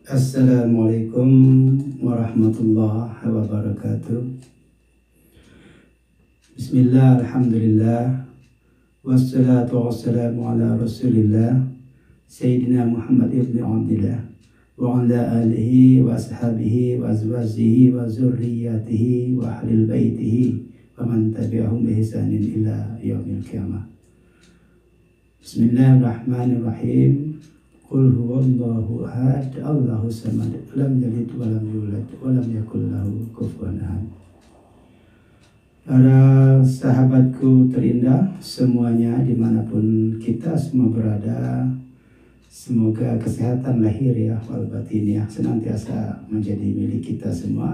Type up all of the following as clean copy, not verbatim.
Assalamualaikum warahmatullahi wabarakatuh. Bismillah, alhamdulillah, wassalatu wassalamu ala rasulillah Sayyidina Muhammad ibn Abdillah wa ala alihi wa ashabihi wa azwajihi wa zurriyatihi wa ahlil baitihi wa man tabi'ahum bi ihsanin ila yaumil qiyamah. Bismillahirrahmanirrahim. Qul huwallahu ahad, Allahus samad, lam yalid wa lam yulad wa lam yakul lahu kufuwan ahad. Para sahabatku terindah semuanya dimanapun kita semua berada, semoga kesehatan lahir ya wal batin ya senantiasa menjadi milik kita semua,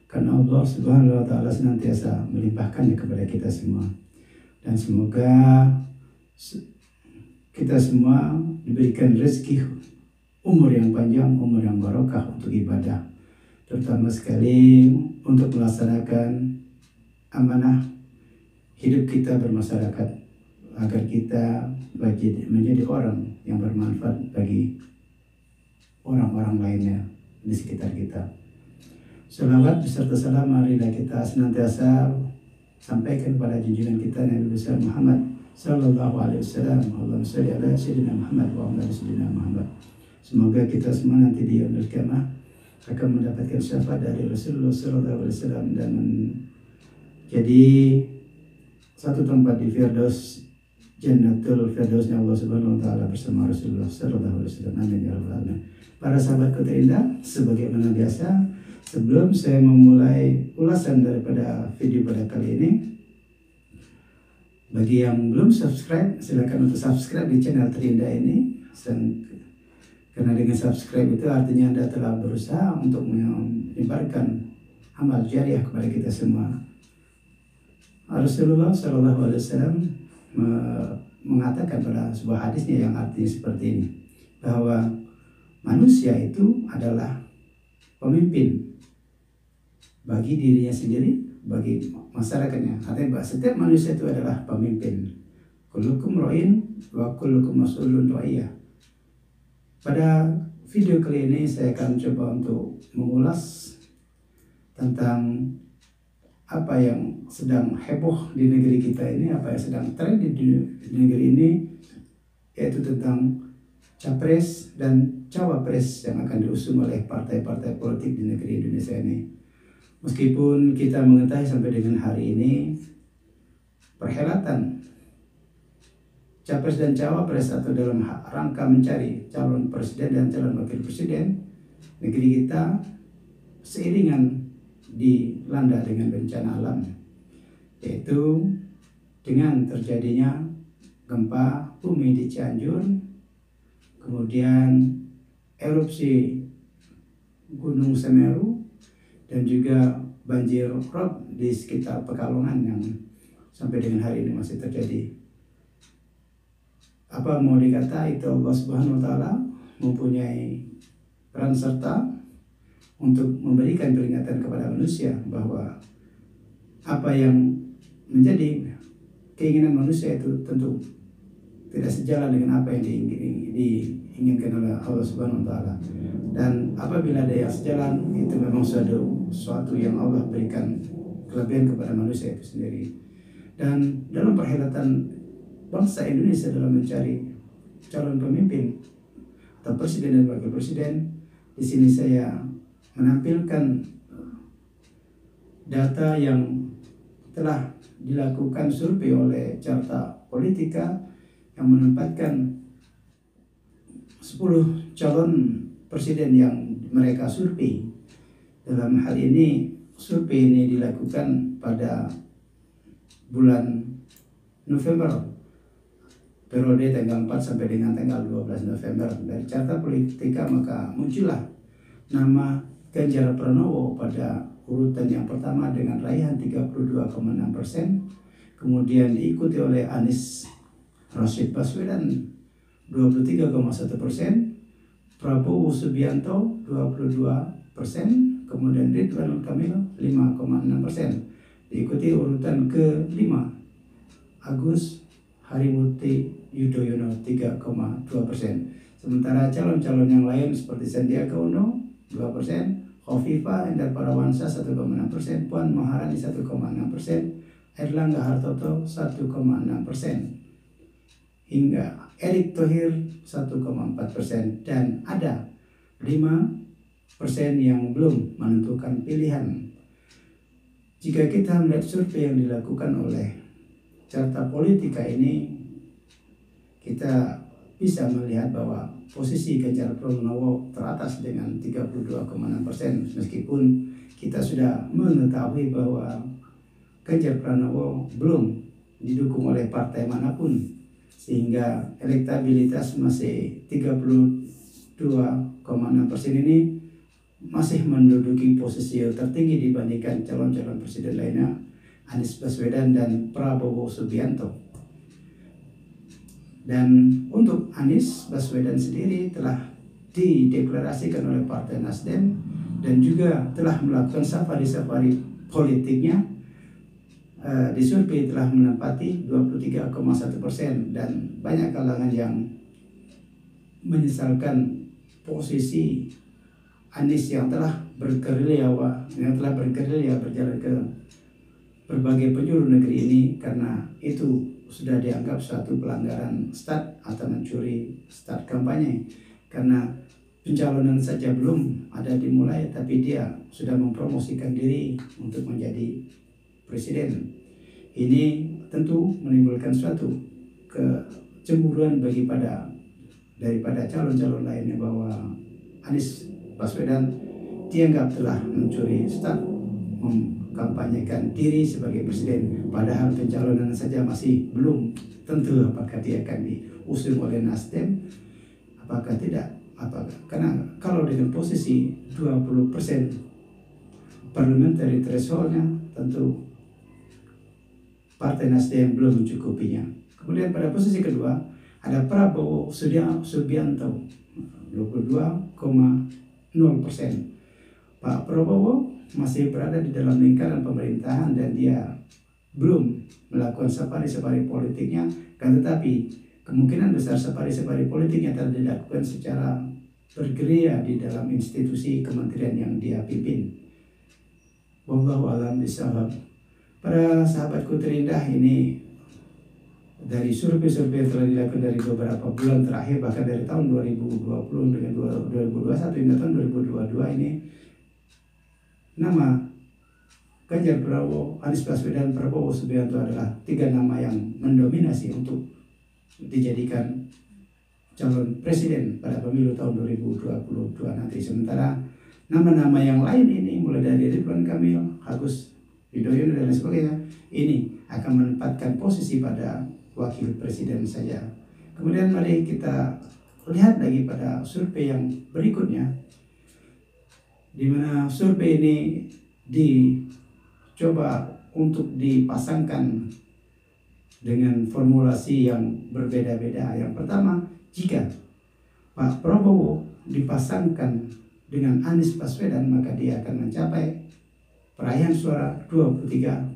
karena Allah Subhanahu wa Ta'ala senantiasa melimpahkannya kepada kita semua. Dan semoga kita semua diberikan rezeki umur yang panjang, umur yang barokah untuk ibadah, terutama sekali untuk melaksanakan amanah hidup kita bermasyarakat, agar kita menjadi orang yang bermanfaat bagi orang-orang lainnya di sekitar kita. Salawat beserta salam marilah kita senantiasa sampaikan kepada junjungan kita Nabi besar Muhammad sallallahu alaihi wasallam. Allahumma shalli ala sayyidina Muhammad wa ala sayyidina Muhammad. Semoga kita semua nanti di yaumil qiyamah akan mendapatkan syafaat dari Rasulullah sallallahu alaihi wasallam dan jadi satu tempat di Firdaus, Jannatul Firdausnya Allah Subhanahu wa Ta'ala bersama Rasulullah sallallahu alaihi wasallam. Amin ya rabbal alamin. Para sahabatku terindah, sebagaimana biasa, sebelum saya memulai ulasan daripada video pada kali ini, bagi yang belum subscribe, silakan untuk subscribe di channel terindah ini. Karena dengan subscribe itu artinya Anda telah berusaha untuk menyebarkan amal jariah kepada kita semua. Rasulullah Shallallahu Alaihi Wasallam mengatakan pada sebuah hadisnya yang artinya seperti ini, bahwa manusia itu adalah pemimpin bagi dirinya sendiri, bagi masyarakatnya. Artinya setiap manusia itu adalah pemimpin. Kullukum ra'in wa kullukum mas'ulun ra'iyah. Pada video kali ini saya akan coba untuk mengulas tentang apa yang sedang heboh di negeri kita ini, apa yang sedang tren di negeri ini, yaitu tentang capres dan cawapres yang akan diusung oleh partai-partai politik di negeri Indonesia ini. Meskipun kita mengetahui sampai dengan hari ini perhelatan capres dan cawapres atau dalam rangka mencari calon presiden dan calon wakil presiden, negeri kita seiringan dilanda dengan bencana alam, yaitu dengan terjadinya gempa bumi di Cianjur, kemudian erupsi Gunung Semeru, dan juga banjir rob di sekitar Pekalongan yang sampai dengan hari ini masih terjadi. Apa mau dikata, itu Allah Subhanahu wa Ta'ala mempunyai peran serta untuk memberikan peringatan kepada manusia bahwa apa yang menjadi keinginan manusia itu tentu tidak sejalan dengan apa yang diinginkan oleh Allah Subhanahu wa Ta'ala. Dan apabila ada yang sejalan, itu memang suatu yang Allah berikan kelebihan kepada manusia itu sendiri. Dan dalam perhelatan bangsa Indonesia dalam mencari calon pemimpin atau presiden dan wakil presiden, di sini saya menampilkan data yang telah dilakukan survei oleh Carta Politika yang menempatkan 10 calon presiden yang mereka survei. Dalam hal ini, survei ini dilakukan pada bulan November, periode tanggal 4 sampai dengan tanggal 12 November. Dari Carta Politika maka muncullah nama Ganjar Pranowo pada urutan yang pertama dengan raihan 32,6%, kemudian diikuti oleh Anies Rashid Baswedan 23,1%, Prabowo Subianto 22%, kemudian Ridwan Kamil 5,6%. Diikuti urutan ke-5 Agus Harimurti Yudhoyono 3,2%. Sementara calon-calon yang lain seperti Sandiaga Uno 2%, Khofifa Indar Parawansa 1,6%, Puan Maharani 1,6%, Erlangga Hartarto 1,6%, hingga Erick Thohir 1,4%, dan ada 5% yang belum menentukan pilihan. Jika kita melihat survei yang dilakukan oleh Carta Politika ini, kita bisa melihat bahwa posisi Ganjar Pranowo teratas dengan 32,6%, meskipun kita sudah mengetahui bahwa Ganjar Pranowo belum didukung oleh partai manapun, sehingga elektabilitas masih 32,6% ini masih menduduki posisi tertinggi dibandingkan calon-calon presiden lainnya, Anies Baswedan dan Prabowo Subianto. Dan untuk Anies Baswedan sendiri telah dideklarasikan oleh Partai Nasdem dan juga telah melakukan safari-safari politiknya. Di survei telah menempati 23,1%, dan banyak kalangan yang menyesalkan posisi Anies yang telah bergerilya berjalan ke berbagai penjuru negeri ini, karena itu sudah dianggap suatu pelanggaran start atau mencuri start kampanye, karena pencalonan saja belum ada dimulai tapi dia sudah mempromosikan diri untuk menjadi presiden. Ini tentu menimbulkan suatu kecemburuan daripada calon-calon lainnya bahwa Anies Baswedan dianggap telah mencuri start kampanyekan diri sebagai presiden, padahal pencalonan saja masih belum tentu apakah dia akan diusung oleh Nasdem apakah tidak. Karena kalau dengan posisi 20% parliamentary thresholdnya, tentu Partai Nasdem belum mencukupinya. Kemudian pada posisi kedua ada Prabowo Subianto 22,0%. Pak Prabowo masih berada di dalam lingkaran pemerintahan dan dia belum melakukan safari-safari politiknya, kan, tetapi kemungkinan besar safari-safari politiknya telah dilakukan secara bergerilya di dalam institusi kementerian yang dia pimpin. Wallahu a'lam bishawab. Para sahabatku terindah, ini dari survei-survei yang telah dilakukan dari beberapa bulan terakhir, bahkan dari tahun 2020 dengan 2021 hingga tahun 2022 ini, nama Ganjar Pranowo, Anies Baswedan, Prabowo Subianto adalah 3 nama yang mendominasi untuk dijadikan calon presiden pada pemilu tahun 2022 nanti. Sementara nama-nama yang lain ini mulai dari Ridwan Kamil, Agus Yudhoyono dan lain sebagainya, ini akan menempatkan posisi pada wakil presiden saja. Kemudian mari kita lihat lagi pada survei yang berikutnya, di mana survei ini dicoba untuk dipasangkan dengan formulasi yang berbeda-beda. Yang pertama, jika Pak Prabowo dipasangkan dengan Anies Baswedan, maka dia akan mencapai peraihan suara 23,4%.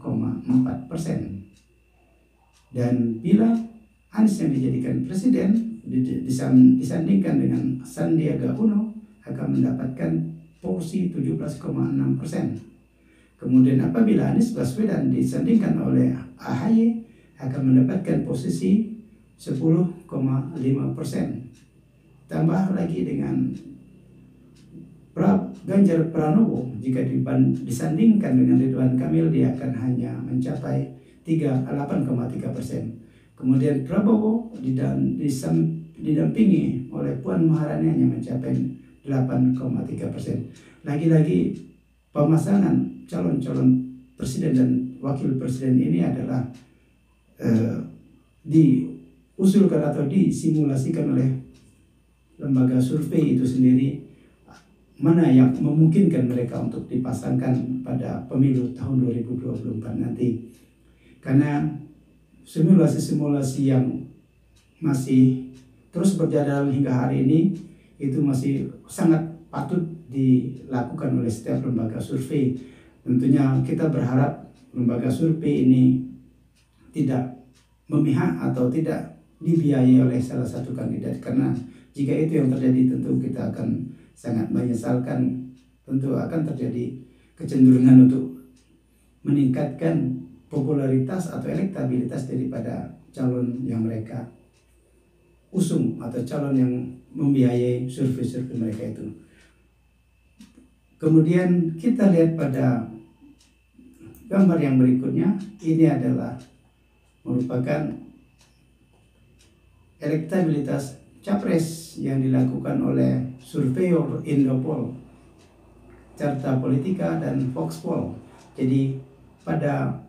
Dan bila Anies yang dijadikan presiden disandingkan dengan Sandiaga Uno, akan mendapatkan porsi 17,6%. Kemudian apabila Anies Baswedan disandingkan oleh AHY, akan mendapatkan posisi 10,5%. Tambah lagi dengan Ganjar Pranowo, jika disandingkan dengan Ridwan Kamil, dia akan hanya mencapai 8,3%. Kemudian Prabowo didampingi oleh Puan Maharani hanya mencapai 8,3%. Lagi-lagi pemasangan calon-calon presiden dan wakil presiden ini adalah diusulkan atau disimulasikan oleh lembaga survei itu sendiri, mana yang memungkinkan mereka untuk dipasangkan pada pemilu tahun 2024 nanti. Karena simulasi-simulasi yang masih terus berjalan hingga hari ini itu masih sangat patut dilakukan oleh setiap lembaga survei. Tentunya kita berharap lembaga survei ini tidak memihak atau tidak dibiayai oleh salah satu kandidat, karena Jika itu yang terjadi, tentu kita akan sangat menyesalkan. Tentu akan terjadi kecenderungan untuk meningkatkan popularitas atau elektabilitas daripada calon yang mereka usung atau calon yang membiayai survei-survei mereka itu. Kemudian kita lihat pada gambar yang berikutnya. Ini adalah merupakan elektabilitas capres yang dilakukan oleh surveyor Indopol, Carta Politika, dan Foxpol. Jadi pada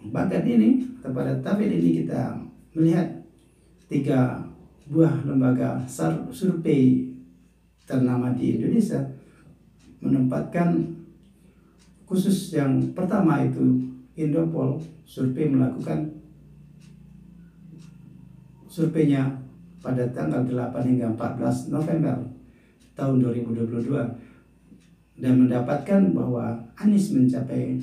bagian ini, pada tabel ini kita melihat 3 buah lembaga survei ternama di Indonesia menempatkan, khusus yang pertama itu Indopol, survei melakukan surveinya pada tanggal 8 hingga 14 November tahun 2022 dan mendapatkan bahwa Anies mencapai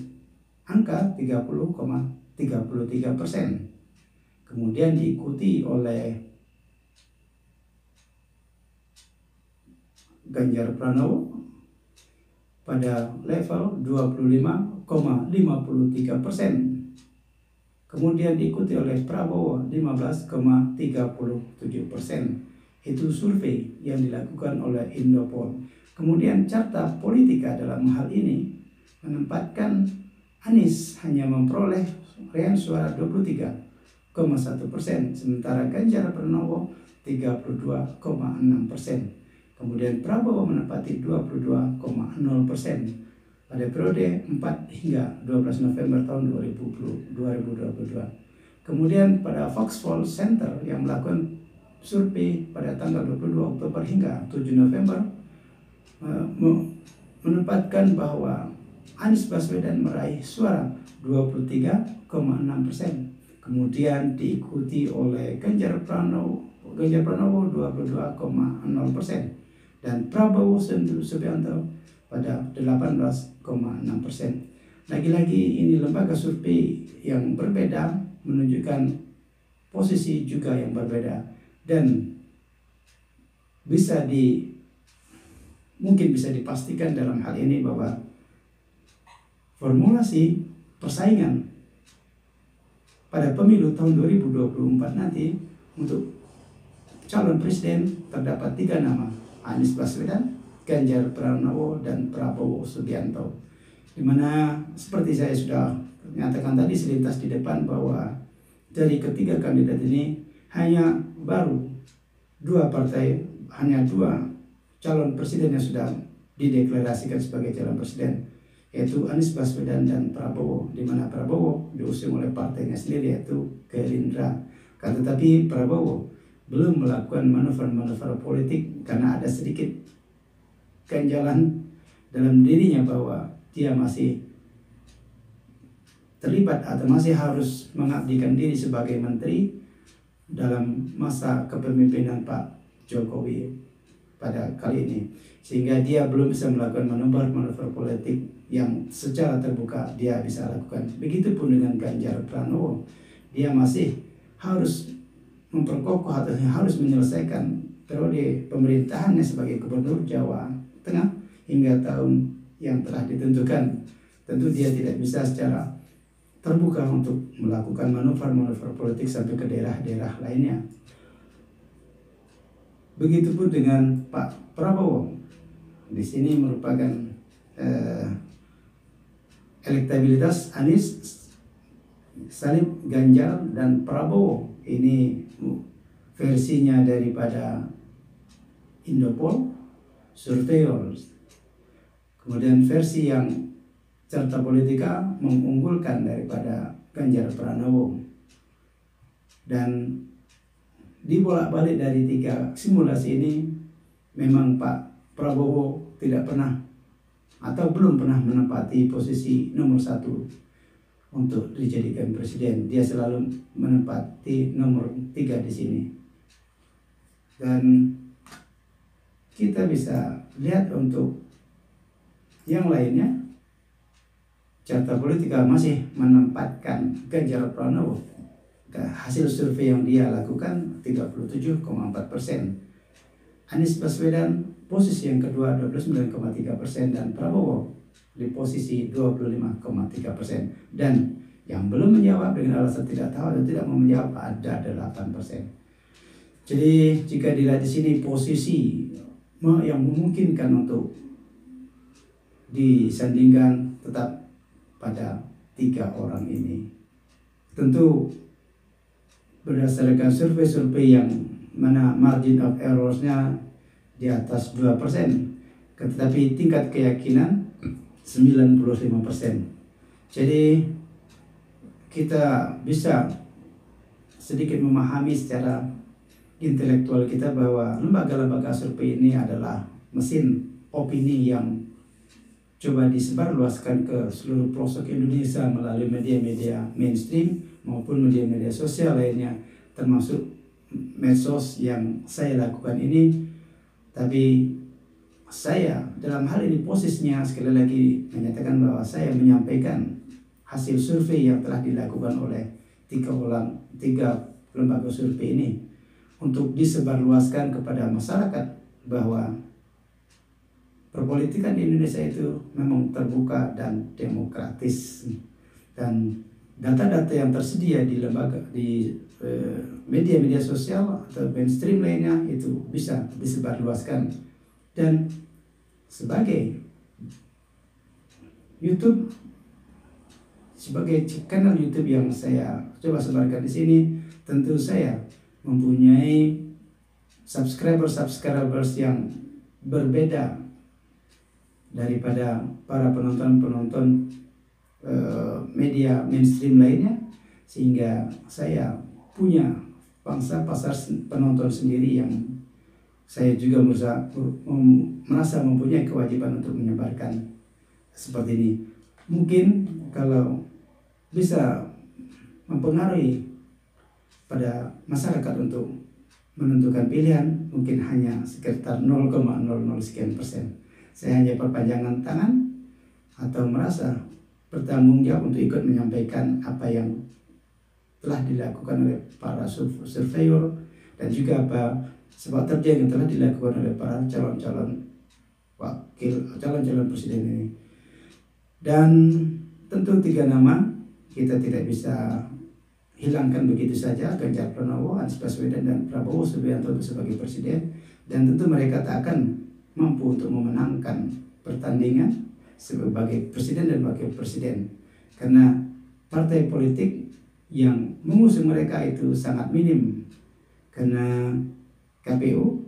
angka 30,33%. Kemudian diikuti oleh Ganjar Pranowo pada level 25,53%. Kemudian diikuti oleh Prabowo 15,37%. Itu survei yang dilakukan oleh Indopol. Kemudian Carta Politika dalam hal ini menempatkan Anies hanya memperoleh raihan suara 23,1%, sementara Ganjar Pranowo 32,6%. Kemudian Prabowo menempati 22,0% pada periode 4 hingga 12 November tahun 2022. Kemudian pada Foxpol Center yang melakukan survei pada tanggal 22 Oktober hingga 7 November menempatkan bahwa Anies Baswedan meraih suara 23,6%. Kemudian diikuti oleh Ganjar Pranowo 22,0% dan Prabowo Subianto pada 18,6%. Lagi-lagi ini lembaga survei yang berbeda menunjukkan posisi juga yang berbeda dan mungkin bisa dipastikan dalam hal ini bahwa formulasi persaingan pada pemilu tahun 2024 nanti untuk calon presiden terdapat 3 nama, Anies Baswedan, Ganjar Pranowo, dan Prabowo Subianto. Di mana seperti saya sudah nyatakan tadi selintas di depan bahwa dari ketiga kandidat ini hanya baru 2 calon presiden yang sudah dideklarasikan sebagai calon presiden, yaitu Anies Baswedan dan Prabowo, di mana Prabowo diusung oleh partainya sendiri yaitu Gerindra. Tetapi Prabowo belum melakukan manuver-manuver politik karena ada sedikit ganjalan dalam dirinya bahwa dia masih terlibat atau masih harus mengabdikan diri sebagai menteri dalam masa kepemimpinan Pak Jokowi pada kali ini, sehingga dia belum bisa melakukan manuver-manuver politik yang secara terbuka dia bisa lakukan. Begitupun dengan Ganjar Pranowo, dia masih harus memperkokoh atau harus menyelesaikan periode pemerintahannya sebagai gubernur Jawa Tengah hingga tahun yang telah ditentukan. Tentu dia tidak bisa secara terbuka untuk melakukan manuver-manuver politik sampai ke daerah-daerah lainnya. Begitupun dengan Pak Prabowo. Di sini merupakan elektabilitas Anies, Salib, Ganjar, dan Prabowo. Ini versinya daripada Indopol, Surveyor. Kemudian versi yang Carta Politika mengunggulkan daripada Ganjar Pranowo. Dan dibolak-balik dari 3 simulasi ini, memang Pak Prabowo tidak pernah atau belum pernah menempati posisi nomor 1 untuk dijadikan presiden. Dia selalu menempati nomor 3 di sini. Dan kita bisa lihat untuk yang lainnya, Carta Politika masih menempatkan Ganjar Pranowo hasil survei yang dia lakukan 37,4%. Anies Baswedan posisi yang kedua 29,3% dan Prabowo di posisi 25,3%. Dan yang belum menjawab dengan alasan tidak tahu dan tidak mau menjawab ada 8%. Jadi jika dilihat di sini posisi yang memungkinkan untuk disandingkan tetap pada 3 orang ini. Tentu berdasarkan survei-survei yang mana margin of errors-nya di atas 2%, tetapi tingkat keyakinan 95%. Jadi kita bisa sedikit memahami secara intelektual kita bahwa lembaga-lembaga survei ini adalah mesin opini yang coba disebarluaskan ke seluruh pelosok Indonesia melalui media-media mainstream maupun media-media sosial lainnya, termasuk medsos yang saya lakukan ini. Tapi saya dalam hal ini posisinya sekali lagi menyatakan bahwa saya menyampaikan hasil survei yang telah dilakukan oleh 3 lembaga survei ini untuk disebarluaskan kepada masyarakat bahwa perpolitikan di Indonesia itu memang terbuka dan demokratis, dan data-data yang tersedia di media-media sosial atau mainstream lainnya itu bisa disebarluaskan. Dan sebagai YouTube, sebagai channel YouTube yang saya coba sebarkan di sini, tentu saya mempunyai subscribers yang berbeda daripada para penonton media mainstream lainnya, sehingga saya punya pangsa pasar penonton sendiri yang saya juga merasa mempunyai kewajiban untuk menyebarkan seperti ini. Mungkin kalau bisa mempengaruhi pada masyarakat untuk menentukan pilihan, mungkin hanya sekitar 0,00 sekian persen. Saya hanya perpanjangan tangan atau merasa bertanggung jawab untuk ikut menyampaikan apa yang telah dilakukan oleh para surveyor dan juga apa sebab terjadi yang telah dilakukan oleh para calon-calon presiden ini. Dan tentu 3 nama kita tidak bisa hilangkan begitu saja, Ganjar Pranowo, Anies Baswedan dan Prabowo Subianto sebagai presiden, dan tentu mereka tak akan mampu untuk memenangkan pertandingan sebagai presiden dan wakil presiden, karena partai politik yang mengusung mereka itu sangat minim, karena KPU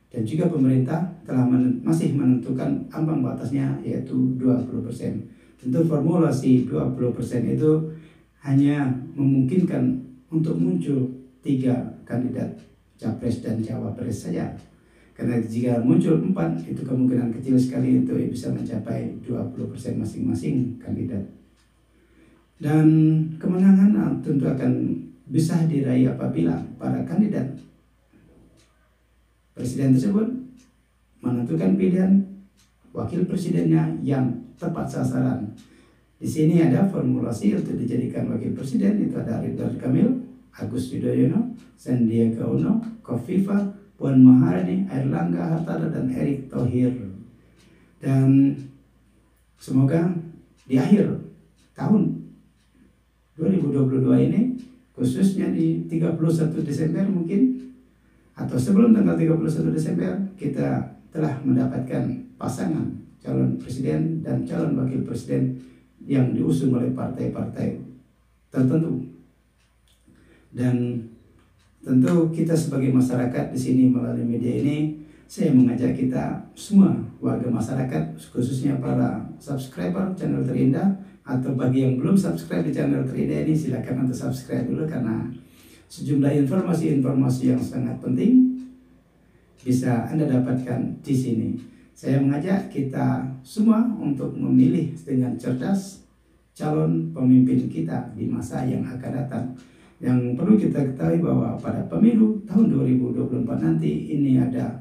dan juga pemerintah telah masih menentukan ambang batasnya yaitu 20%. Tentu formulasi 20% itu hanya memungkinkan untuk muncul 3 kandidat capres dan cawapres saja. Karena jika muncul 4, itu kemungkinan kecil sekali untuk bisa mencapai 20% masing-masing kandidat. Dan kemenangan tentu akan bisa diraih apabila para kandidat presiden tersebut menentukan pilihan wakil presidennya yang tepat sasaran. Di sini ada formulasi untuk dijadikan wakil presiden, itu ada Ridwan Kamil, Agus Yudhoyono, Sandiaga Uno, Kofifa, Puan Maharani, Airlangga Hartarto, dan Erick Thohir. Dan semoga di akhir tahun 2022 ini, khususnya di 31 Desember mungkin, atau sebelum tanggal 31 Desember, kita telah mendapatkan pasangan calon presiden dan calon wakil presiden yang diusung oleh partai-partai tertentu. Dan tentu kita sebagai masyarakat di sini melalui media ini, saya mengajak kita semua warga masyarakat, khususnya para subscriber channel Terindah, atau bagi yang belum subscribe di channel Terindah ini, silakan untuk subscribe dulu, karena sejumlah informasi-informasi yang sangat penting bisa Anda dapatkan di sini. Saya mengajak kita semua untuk memilih dengan cerdas calon pemimpin kita di masa yang akan datang. Yang perlu kita ketahui bahwa pada pemilu tahun 2024 nanti ini ada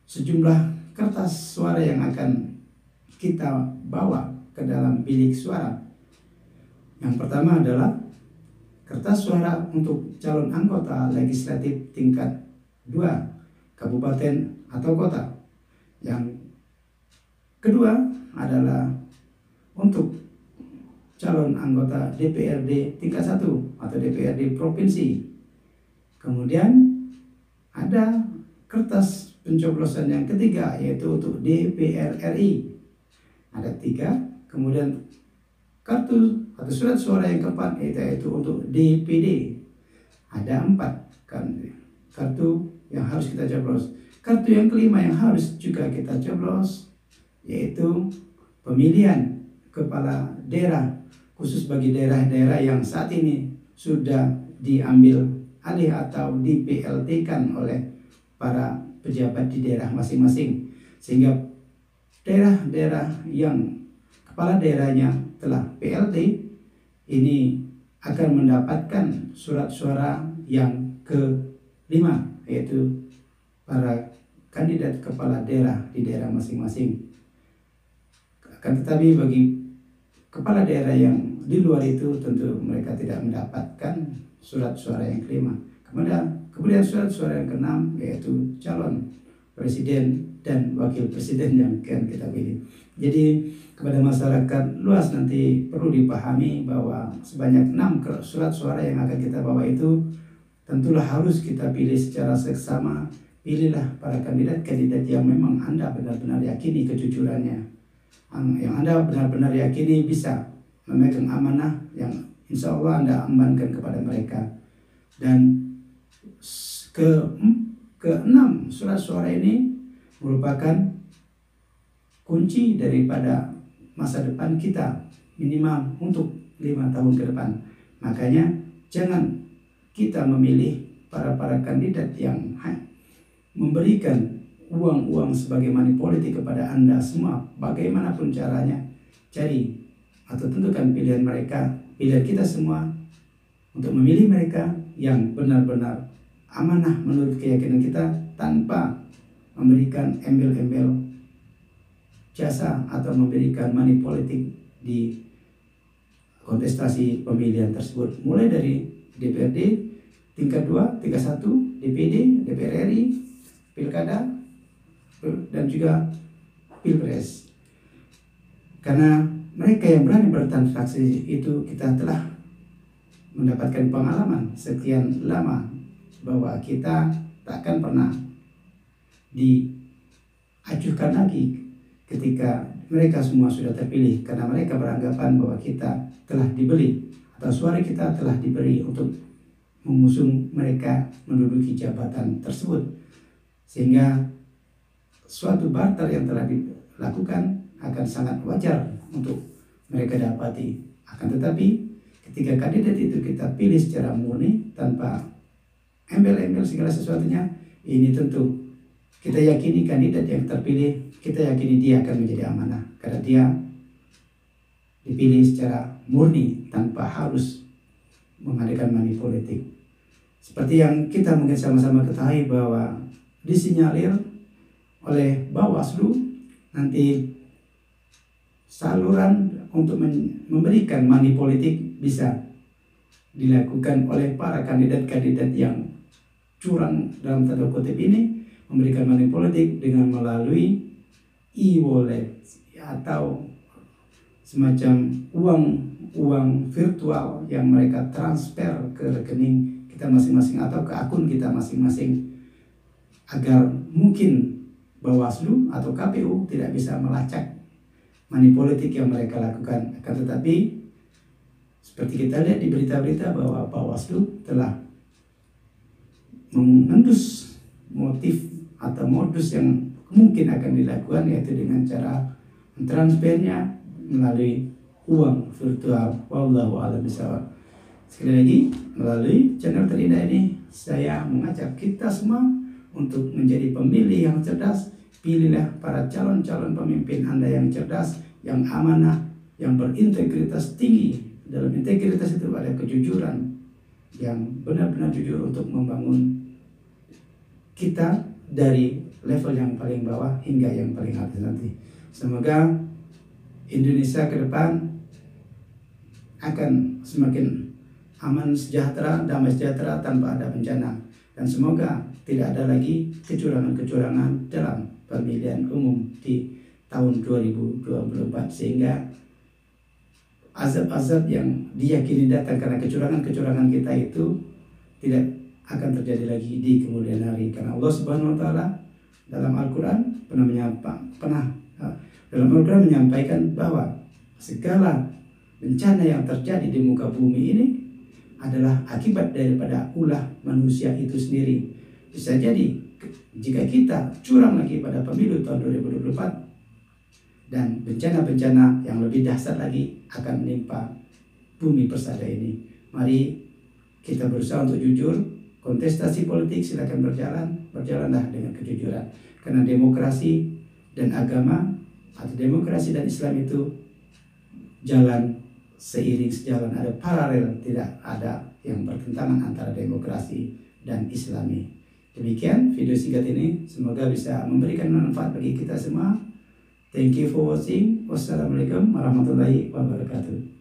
sejumlah kertas suara yang akan kita bawa ke dalam bilik suara. Yang pertama adalah kertas suara untuk calon anggota legislatif tingkat 2 kabupaten atau kota. Yang kedua adalah untuk calon anggota DPRD tingkat 1 atau DPRD provinsi. Kemudian ada kertas pencoblosan yang ketiga, yaitu untuk DPR RI. Ada 3. Kemudian kartu atau surat suara yang keempat, yaitu untuk DPD. Ada 4 kan kartu yang harus kita coblos. Kartu yang kelima yang harus juga kita coblos, yaitu pemilihan kepala daerah, khusus bagi daerah-daerah yang saat ini sudah diambil alih atau di PLT-kan oleh para pejabat di daerah masing-masing. Sehingga daerah-daerah yang kepala daerahnya telah PLT ini akan mendapatkan surat suara yang ke-5, yaitu para kandidat kepala daerah di daerah masing-masing. Akan tetapi bagi kepala daerah yang di luar itu tentu mereka tidak mendapatkan surat suara yang ke-5. Kemudian surat suara yang ke-6, yaitu calon presiden dan wakil presiden yang akan kita pilih. Jadi kepada masyarakat luas nanti perlu dipahami bahwa sebanyak 6 surat suara yang akan kita bawa itu tentulah harus kita pilih secara seksama. Pilihlah para kandidat-kandidat yang memang Anda benar-benar yakini kejujurannya, yang Anda benar-benar yakini bisa memegang amanah yang insya Allah Anda embankan kepada mereka. Dan ke-6 surat suara ini merupakan kunci daripada masa depan kita minimal untuk 5 tahun ke depan. Makanya jangan kita memilih para kandidat yang memberikan uang sebagai money politik kepada Anda semua. Bagaimanapun caranya, cari atau tentukan pilihan mereka, pilihan kita semua, untuk memilih mereka yang benar-benar amanah menurut keyakinan kita, tanpa memberikan embel-embel jasa atau memberikan money politik di kontestasi pemilihan tersebut, mulai dari DPRD tingkat 2, tingkat 1, DPD, DPR RI, pilkada, dan juga pilpres. Karena mereka yang berani bertransaksi itu, kita telah mendapatkan pengalaman sekian lama bahwa kita takkan pernah diajukan lagi ketika mereka semua sudah terpilih, karena mereka beranggapan bahwa kita telah dibeli atau suara kita telah diberi untuk mengusung mereka menduduki jabatan tersebut. Sehingga suatu barter yang telah dilakukan akan sangat wajar untuk mereka dapati. Akan tetapi ketika kandidat itu kita pilih secara murni tanpa embel-embel segala sesuatunya, ini tentu kita yakini kandidat yang terpilih, kita yakini dia akan menjadi amanah karena dia dipilih secara murni tanpa harus mengadakan money politik. Seperti yang kita mungkin sama-sama ketahui bahwa disinyalir oleh Bawaslu nanti saluran untuk memberikan money politik bisa dilakukan oleh para kandidat-kandidat yang curang dalam tanda kutip ini, memberikan money politik dengan melalui e-wallet atau semacam uang virtual yang mereka transfer ke rekening kita masing-masing atau ke akun kita masing-masing, agar mungkin Bawaslu atau KPU tidak bisa melacak money politik yang mereka lakukan. Akan tetapi seperti kita lihat di berita-berita bahwa Bawaslu telah mengendus motif atau modus yang mungkin akan dilakukan, yaitu dengan cara transfernya melalui uang virtual. Wallahu a'lam bishawab. Sekali lagi, melalui channel Terindah ini saya mengajak kita semua untuk menjadi pemilih yang cerdas. Pilihlah para calon-calon pemimpin Anda yang cerdas, yang amanah, yang berintegritas tinggi. Dalam integritas itu ada kejujuran, yang benar-benar jujur untuk membangun kita dari level yang paling bawah hingga yang paling atas nanti. Semoga Indonesia ke depan akan semakin aman sejahtera, damai sejahtera tanpa ada bencana. Dan semoga tidak ada lagi kecurangan-kecurangan dalam pemilihan umum di tahun 2024, sehingga azab-azab yang diyakini datang karena kecurangan-kecurangan kita itu tidak akan terjadi lagi di kemudian hari. Karena Allah Subhanahu wa taala dalam Al-Qur'an dalam Al-Qur'an menyampaikan bahwa segala bencana yang terjadi di muka bumi ini adalah akibat daripada ulah manusia itu sendiri. Bisa jadi jika kita curang lagi pada pemilu tahun 2024, dan bencana-bencana yang lebih dahsyat lagi akan menimpa bumi persada ini. Mari kita berusaha untuk jujur. Kontestasi politik silakan berjalanlah dengan kejujuran. Karena demokrasi dan agama atau demokrasi dan Islam itu jalan seiring sejalan, ada paralel, tidak ada yang bertentangan antara demokrasi dan Islami. Demikian video singkat ini, semoga bisa memberikan manfaat bagi kita semua. Thank you for watching. Wassalamualaikum warahmatullahi wabarakatuh.